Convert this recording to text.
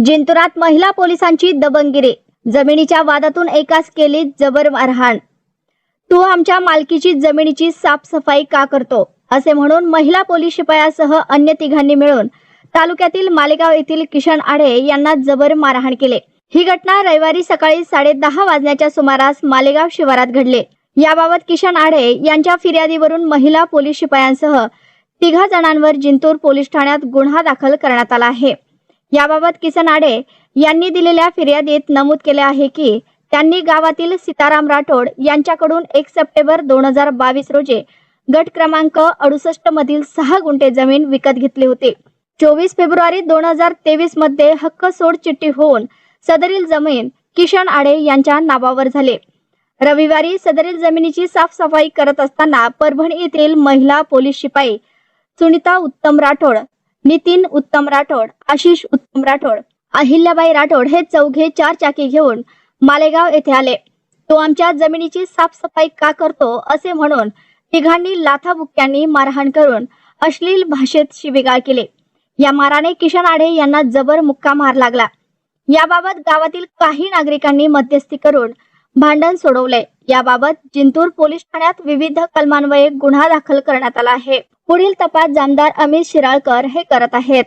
जिंतुरात महिला पोलिसांची दबंगगिरी, जमिनीच्या वादातून एकास केली जबर मारहाण। तू आमच्या मालकीची जमिनीची साफसफाई का करतो, असे म्हणून महिला पोलीस शिपायासह अन्य तिघांनी मिळून तालुक्यातील मालेगाव येथील किशन आढे यांना जबर मारहाण केले। ही घटना रविवारी सकाळी 10:30 वाजण्याच्या सुमारास मालेगाव शिवारात घडली। याबाबत किशन आढे यांच्या फिर्यादीवरून महिला पोलीस शिपायांसह 3 जणांवर जिंतूर पोलीस ठाण्यात गुन्हा दाखल करण्यात आला आहे। याबाबत किशन आढे यांनी दिलेल्या फिर्यादीत नमूद केले आहे की त्यांनी गावातील सीताराम राठोड यांच्याकडून 1 सप्टेंबर 2022 रोजी गट क्रमांक 68 मधील 6 गुंठे जमीन विकत घेतली होती। 24 फेब्रुवारी 2023 मध्ये हक्क सोड चिठ्ठी होऊन सदरील जमीन किशन आढे यांच्या नावावर झाली। रविवारी सदरील जमिनीची साफसफाई करत असताना परभणी येथील महिला पोलीस शिपाई सुनीता उत्तम राठोड, नितीन उत्तम राठोड, आशिष उत्तम राठोड, अहिल्याबाई राठोड हे चौघे 4 चाकी घेऊन मालेगाव येथे आले। तो आमच्या जमिनीची साफसफाई का करतो, असे म्हणून तिघांनी लाथाबुक्क्यांनी मारहाण करून अश्लील भाषेत शिवीगाळ केली। या माराने किशन आढे यांना जबर मुक्का मार लागला। याबाबत गावातील काही नागरिकांनी मध्यस्थी करून भांडण सोडवले। याबाबत जिंतूर पोलीस ठाण्यात विविध कलमान्वये गुन्हा दाखल करण्यात आला आहे। पुढील तपास जामदार अमित शिराळकर हे करत आहेत।